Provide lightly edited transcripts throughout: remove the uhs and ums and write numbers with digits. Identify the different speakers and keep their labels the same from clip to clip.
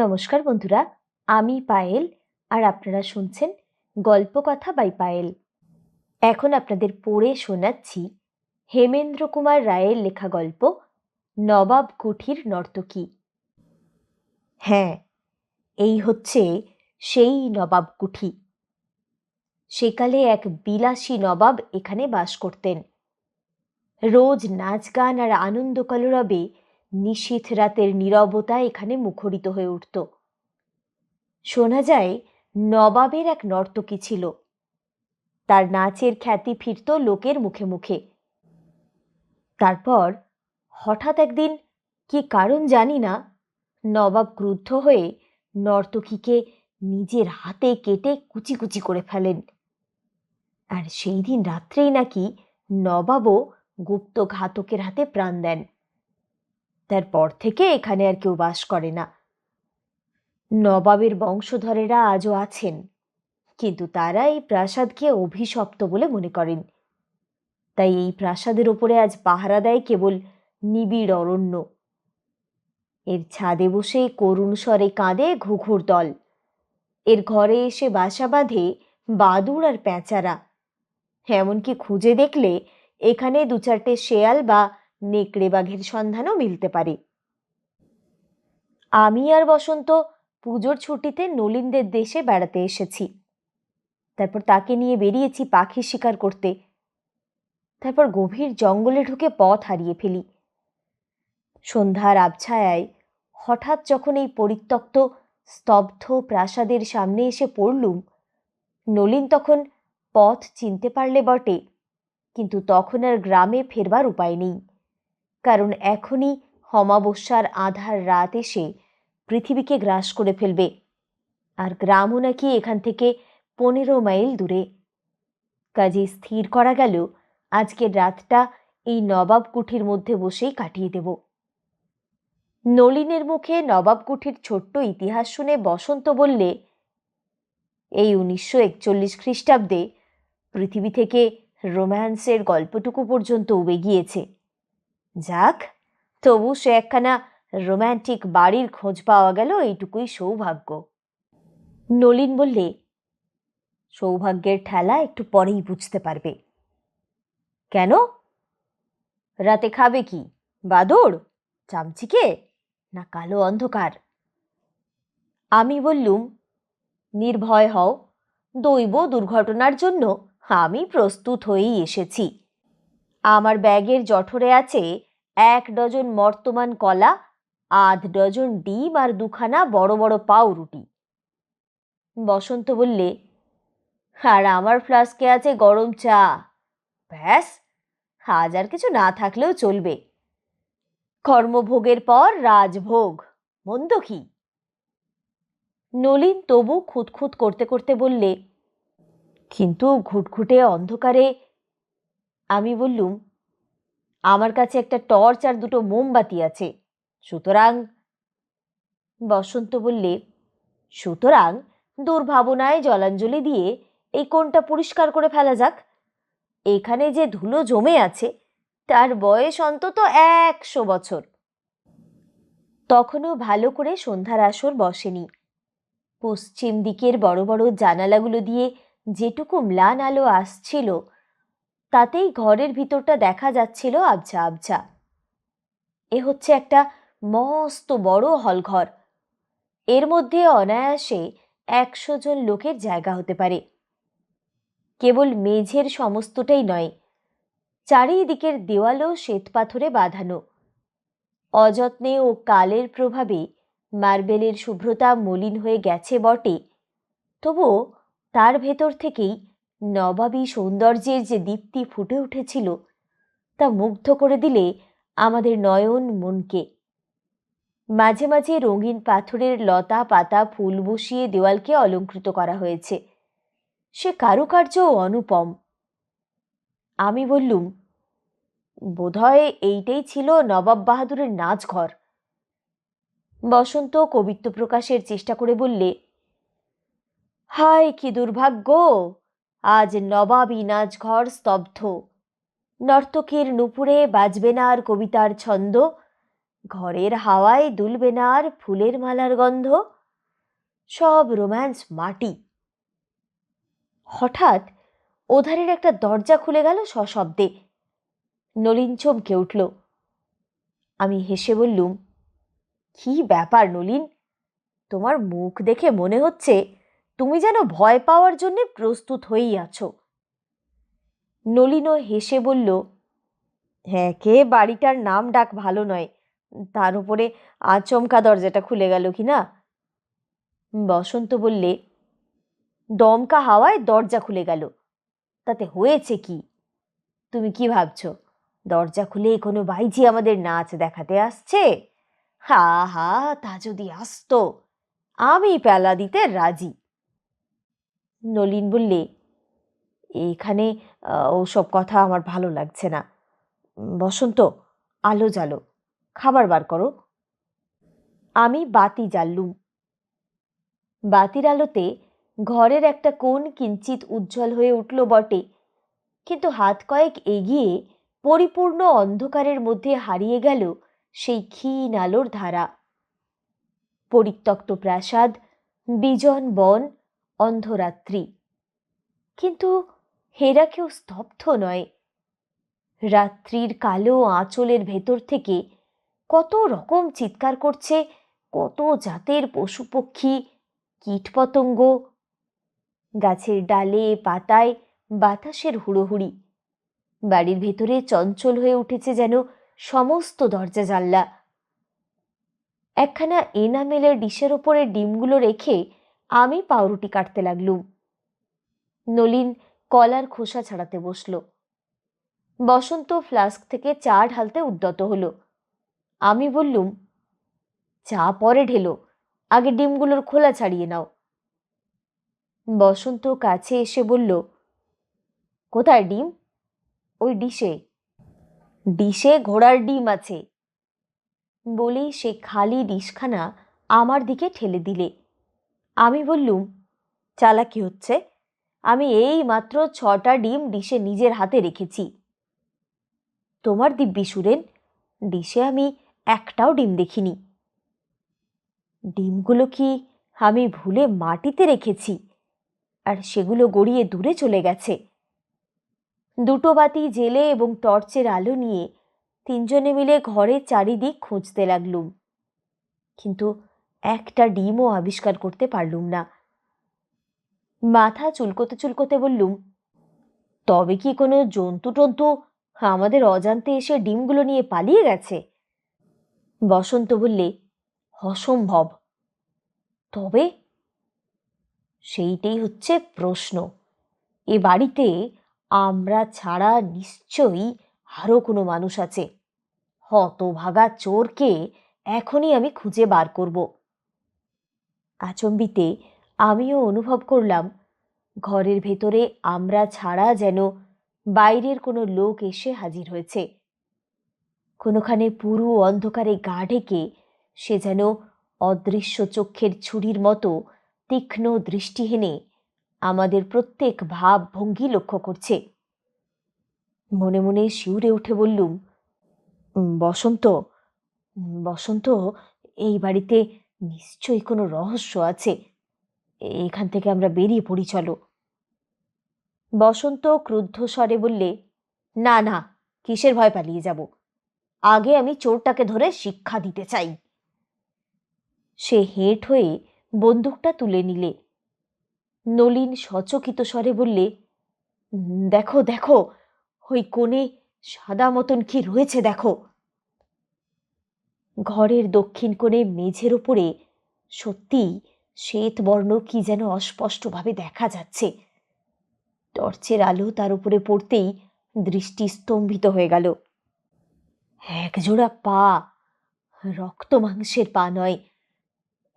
Speaker 1: নমস্কার বন্ধুরা, আমি পায়েল আর আপনারা শুনছেন গল্পকথা বাই পায়েল। এখন আপনাদের পড়ে শোনাচ্ছি হেমেন্দ্র কুমার রায়ের লেখা গল্প নবাব কুঠির নর্তকী। হ্যাঁ, এই হচ্ছে সেই নবাব কুঠি। সেকালে এক বিলাসী নবাব এখানে বাস করতেন। রোজ নাচ গান আর আনন্দ কলরবে নিশীথ রাতের নীরবতা এখানে মুখরিত হয়ে উঠত। শোনা যায় নবাবের এক নর্তকী ছিল। তার নাচের খ্যাতি ফিরত লোকের মুখে মুখে। তারপর হঠাৎ একদিন, কি কারণ জানি না, নবাব ক্রুদ্ধ হয়ে নর্তকীকে নিজের হাতে কেটে কুচি কুচি করে ফেলেন। আর সেই দিন রাত্রেই নাকি নবাবও গুপ্ত ঘাতকের হাতে প্রাণ দেন। তারপর থেকে এখানে আর কেউ বাস করে না। নবাবের বংশধরেরা আজও আছেন, কিন্তু তারা এই প্রাসাদকে অভিশপ্ত বলে মনে করেন। তাই এই প্রাসাদের ওপরে আজ পাহারা দেয় কেবল নিবিড় অরণ্য। এর ছাদে বসে করুণ স্বরে কাঁদে ঘুঘুর দল। এর ঘরে এসে বাসা বাঁধে বাদুড় আর প্যাঁচারা। এমনকি খুঁজে দেখলে এখানে দু চারটে শেয়াল বা নেকড়ে বাঘের সন্ধানও মিলতে পারে। আমি আর বসন্ত পুজোর ছুটিতে নলিনদের দেশে বেড়াতে এসেছি। তারপর তাকে নিয়ে বেরিয়েছি পাখি শিকার করতে। তারপর গভীর জঙ্গলে ঢুকে পথ হারিয়ে ফেলি। সন্ধ্যার আবছায়ায় হঠাৎ যখন এই পরিত্যক্ত স্তব্ধ প্রাসাদের সামনে এসে পড়লুম, নলিন তখন পথ চিনতে পারলে বটে, কিন্তু তখন আর গ্রামে ফেরবার উপায় নেই। কারণ এখনই অমাবস্যার আঁধার রাত এসে পৃথিবীকে গ্রাস করে ফেলবে, আর গ্রামও নাকি এখান থেকে 15 মাইল দূরে। কাজে স্থির করা গেল আজকের রাতটা এই নবাব কুঠির মধ্যে বসেই কাটিয়ে দেব। নলিনের মুখে নবাব কুঠির ছোট্ট ইতিহাস শুনে বসন্ত বললে, এই 1941 খ্রিস্টাব্দে পৃথিবী থেকে রোম্যান্সের গল্পটুকু পর্যন্ত উবে গিয়েছে। যাক, তবু সে একখানা রোম্যান্টিক বাড়ির খোঁজ পাওয়া গেল, এইটুকুই সৌভাগ্য। নলিন বললে, সৌভাগ্যের ঠেলা একটু পরেই বুঝতে পারবে। কেন? রাতে খাবে কি? বাদুড়, চামচিকে, না কালো অন্ধকার? আমি বললুম, নির্ভয় হও, দৈব দুর্ঘটনার জন্য আমি প্রস্তুত হয়েই এসেছি। আমার ব্যাগের জঠরে আছে 1 ডজন মর্তমান কলা, 1/2 ডজন ডিম আর 2খানা বড় বড় পাউরুটি। বসন্ত বললে, আর আমার ফ্লাস্কে আছে গরম চা। ব্যাস, আজ আর কিছু না থাকলেও চলবে। কর্মভোগের পর রাজভোগ, মন্দ কি? নলিন তবু খুঁতখুত করতে করতে বললে, কিন্তু ঘুটঘুটে অন্ধকারে। আমি বললুম, আমার কাছে একটা টর্চ আর 2টো মোমবাতি আছে, সুতরাং। বসন্ত বললে, সুতরাং দুর্ভাবনায় জলাঞ্জলি দিয়ে এই কোণটা পরিষ্কার করে ফেলা যাক। এখানে যে ধুলো জমে আছে তার বয়স অন্তত 100 বছর। তখনও ভালো করে সন্ধ্যার আসর বসেনি। পশ্চিম দিকের বড় বড় জানালাগুলো দিয়ে যেটুকু ম্লান আলো আসছিল, তাতেই ঘরের ভিতরটা দেখা যাচ্ছিল আবছা আবছা। এ হচ্ছে একটা মস্ত বড় হলঘর। এর মধ্যে অনায়াসে 100 জন লোকের জায়গা হতে পারে। কেবল মেঝের সমস্তটাই নয়, চারিদিকের দেওয়ালও শ্বেতপাথরে বাঁধানো। অযত্নে ও কালের প্রভাবে মার্বেলের শুভ্রতা মলিন হয়ে গেছে বটে, তবুও তার ভেতর থেকেই নবাবী সৌন্দর্যের যে দীপ্তি ফুটে উঠেছিল, তা মুগ্ধ করে দিলে আমাদের নয়ন মনকে। মাঝে মাঝে রঙিন পাথরের লতা পাতা ফুল বসিয়ে দেওয়ালকে অলঙ্কৃত করা হয়েছে। সে কারুকার্য অনুপম। আমি বললুম, বোধহয় এইটাই ছিল নবাব বাহাদুরের নাচঘর। বসন্ত কবিত্ব প্রকাশের চেষ্টা করে বললে, হায় কি দুর্ভাগ্য, আজ নবাবী নাচঘর স্তব্ধ। নর্তকীর নুপুরে বাজবে না আর কবিতার ছন্দ, ঘরের হাওয়ায় দুলবে না আর ফুলের মালার গন্ধ, সব রোম্যান্স মাটি। হঠাৎ ওধারের একটা দরজা খুলে গেল সশব্দে। নলিন চমকে উঠল। আমি হেসে বললুম, কি ব্যাপার নলিন, তোমার মুখ দেখে মনে হচ্ছে তুমি যেন ভয় পাওয়ার জন্য প্রস্তুত হয়েই আছো। নলিনও হেসে বলল, হ্যাঁ, কে বাড়িটার নাম ডাক ভালো নয়, তার উপরে আচমকা দরজাটা খুলে গেল কি না। বসন্ত বললে, দমকা হাওয়ায় দরজা খুলে গেল, তাতে হয়েছে কি? তুমি কি ভাবছো দরজা খুলে কোনো বাইজি আমাদের নাচ দেখাতে আসছে? হা হা, তা যদি আসতো আমি পেলা দিতে রাজি। নলিন বললে, এইখানে ওসব কথা আমার ভালো লাগছে না। বসন্ত, আলো জ্বালো, খাবার বার করো। আমি বাতি জ্বাললুম। বাতির আলোতে ঘরের একটা কোণ কিঞ্চিত উজ্জ্বল হয়ে উঠল বটে, কিন্তু হাত কয়েক এগিয়ে পরিপূর্ণ অন্ধকারের মধ্যে হারিয়ে গেল সেই ক্ষীণ আলোর ধারা। পরিত্যক্ত প্রাসাদ, বিজন বন, অন্ধরাত্রি, কিন্তু হেরা কেউ স্তব্ধ নয়। রাত্রির কালো আঁচলের ভেতর থেকে কত রকম চিৎকার করছে কত জাতের পশু পক্ষী, কীটপতঙ্গ। গাছের ডালে পাতায় বাতাসের হুড়োহুড়ি। বাড়ির ভেতরে চঞ্চল হয়ে উঠেছে যেন সমস্ত দরজা জানলা। একখানা এনামেলের ডিশের ওপরে ডিমগুলো রেখে আমি পাউরুটি কাটতে লাগলুম। নলিন কলার খোসা ছাড়াতে বসল। বসন্ত ফ্লাস্ক থেকে চা ঢালতে উদ্যত হলো। আমি বললুম, চা পরে ঢেলো, আগে ডিমগুলোর খোলা ছাড়িয়ে নাও। বসন্ত কাছে এসে বলল, কোথায় ডিম? ওই ডিশে। ডিশে ঘোড়ার ডিম আছে। বলেই সে খালি ডিশখানা আমার দিকে ঠেলে দিলে। আমি বললুম, চালাকি হচ্ছে, আমি এই মাত্র 6টা ডিম ডিশে নিজের হাতে রেখেছি। তোমার দিব্যি সুরেন, ডিশে আমি একটাও ডিম দেখিনি। ডিমগুলো কি আমি ভুলে মাটিতে রেখেছি আর সেগুলো গড়িয়ে দূরে চলে গেছে? দুটো বাতি জেলে এবং টর্চের আলো নিয়ে তিনজনে মিলে ঘরের চারিদিক খুঁজতে লাগলুম, কিন্তু একটা ডিমও আবিষ্কার করতে পারলুম না। মাথা চুলকোতে চুলকোতে বললুম, তবে কি কোনো জন্তু টন্তু আমাদের অজান্তে এসে ডিমগুলো নিয়ে পালিয়ে গেছে? বসন্ত বললে, অসম্ভব। তবে সেইটাই হচ্ছে প্রশ্ন। এ বাড়িতে আমরা ছাড়া নিশ্চয়ই আরো কোনো মানুষ আছে। হতভাগা চোরকে এখনই আমি খুঁজে বার করব। আচম্বিতে আমিও অনুভব করলাম ঘরের ভেতরে আমরা ছাড়া যেন বাইরের কোনো লোক এসে হাজির হয়েছে। কোনোখানে পুরো অন্ধকারে গা ঢেকে সে যেন অদৃশ্য চক্ষের ছুরির মতো তীক্ষ্ণ দৃষ্টি হেনে আমাদের প্রত্যেক ভাব ভঙ্গি লক্ষ্য করছে। মনে মনে শিউরে উঠে বললুম, বসন্ত, বসন্ত, এই বাড়িতে নিশ্চয়ই কোনো রহস্য আছে, এখান থেকে আমরা বেরিয়ে পড়ি চলো। বসন্ত ক্রুদ্ধ স্বরে বললে, না না, কিসের ভয় পালিয়ে যাব, আগে আমি চোরটাকে ধরে শিক্ষা দিতে চাই। সে হেঁট হয়ে বন্দুকটা তুলে নিলে। নলিন সচকিত স্বরে বললে, দেখো দেখো, ওই কোণে সাদা মতন কি রয়েছে দেখো। ঘরের দক্ষিণ কোণে মেঝের ওপরে সত্যি শ্বেতবর্ণ কি যেন অস্পষ্টভাবে দেখা যাচ্ছে। টর্চের আলো তার উপরে পড়তেই দৃষ্টি স্তম্ভিত হয়ে গেল। একজোড়া পা, রক্ত মাংসের পা নয়,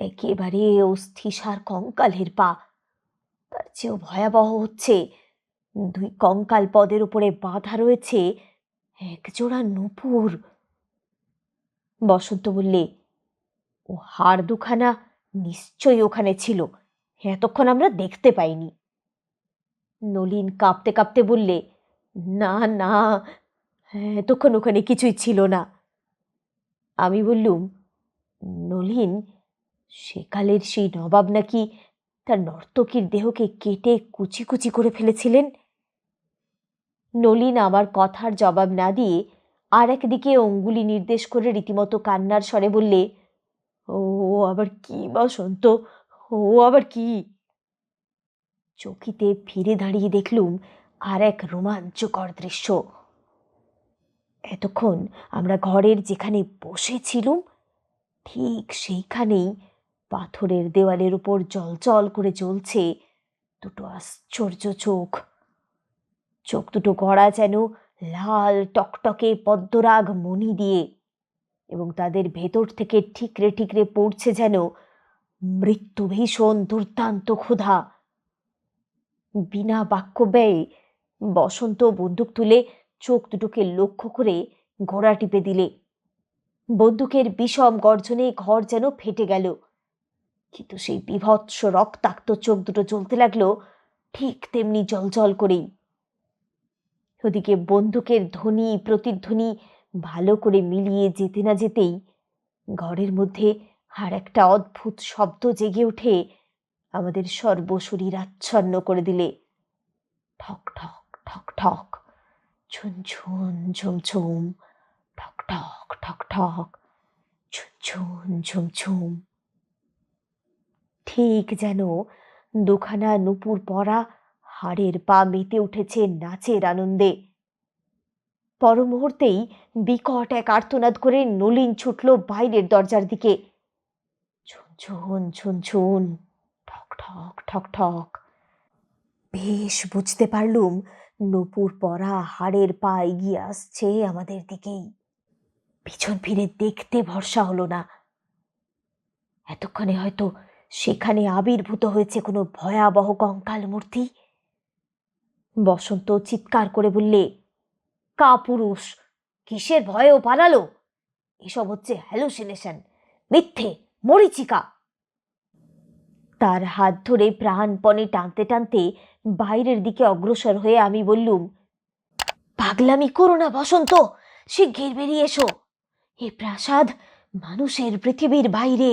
Speaker 1: একেবারে অস্থিসার কঙ্কালের পা। তার চেয়েও ভয়াবহ হচ্ছে, 2 কঙ্কাল পদের উপরে বাঁধা রয়েছে একজোড়া নূপুর। বসন্ত বললে, ও হাড় দুখানা নিশ্চয়ই ওখানে ছিল, এতক্ষণ আমরা দেখতে পাইনি। নলিন কাঁপতে কাঁপতে বললে, না না, এতক্ষণ ওখানে কিছুই ছিল না। আমি বললুম, নলিন, সেকালের সেই নবাব নাকি তার নর্তকীর দেহকে কেটে কুচি কুচি করে ফেলেছিলেন। নলিন আমার কথার জবাব না দিয়ে আর একদিকে অঙ্গুলি নির্দেশ করে রীতিমতো কান্নার স্বরে বললে, ও আবার কি বসন্ত, ও আবার কি? চকিতে ফিরে দাঁড়িয়ে দেখলুম আর এক রোমাঞ্চকর দৃশ্য। এতক্ষণ আমরা ঘরের যেখানে বসেছিলুম ঠিক সেইখানেই পাথরের দেওয়ালের উপর জ্বলজ্বল করে জ্বলছে দুটো আশ্চর্য চোখ। চোখ দুটো গড়া যেন লাল টকটকে পদ্মরাগ মণি দিয়ে, এবং তাদের ভেতর থেকে ঠিকরে ঠিকরে পড়ছে যেন মৃত্যু ভীষণ দুর্দান্ত ক্ষুধা। বিনা বাক্য ব্যয়ে বসন্ত বন্দুক তুলে চোখ দুটোকে লক্ষ্য করে ঘোড়া টিপে দিলে। বন্দুকের বিষম গর্জনে ঘর যেন ফেটে গেল, কিন্তু সেই বীভৎস রক্তাক্ত চোখ দুটো জ্বলতে লাগলো ঠিক তেমনি জ্বলজ্বল করেই। ওদিকে বন্দুকের ধ্বনি প্রতিধ্বনি ভালো করে মিলিয়ে যেতে না যেতেই ঘরের মধ্যে আর একটা অদ্ভুত শব্দ জেগে উঠে আমাদের সর্বশরীর আচ্ছন্ন করে দিলে। ঠক ঠক ঠক ঠক, ঝুনঝুন ঝুমঝুম, ঠক ঠক ঠক ঠক, ঝুনঝুন ঝুমঝুম। ঠিক যেন দুখানা নূপুর পরা হাড়ের পা মেতে উঠেছে নাচের আনন্দে। পর মুহূর্তেই বিকট এক আর্তনাদ করে নলিন ছুটল বাইরের দরজার দিকে। ঝুনঝুন ঝুনঝুন, ঠক ঠক ঠক ঠক। বেশ বুঝতে পারলুম নূপুর পরা হাড়ের পা এগিয়ে আসছে আমাদের দিকেই। পিছন ফিরে দেখতে ভরসা হলো না। এতক্ষণে হয়তো সেখানে আবির্ভূত হয়েছে কোনো ভয়াবহ কঙ্কাল মূর্তি। বসন্ত চিৎকার করে বললে, কাপুরুষ, কিসের ভয়ে ও পালালো? এসব হচ্ছে হ্যালুসিনেশন, মিথ্যে, মরীচিকা। তার হাত ধরে প্রাণপণে টানতে টানতে বাইরের দিকে অগ্রসর হয়ে আমি বললুম, পাগলামি করো না বসন্ত, শিগগির বেরিয়ে এসো। এ প্রাসাদ মানুষের পৃথিবীর বাইরে।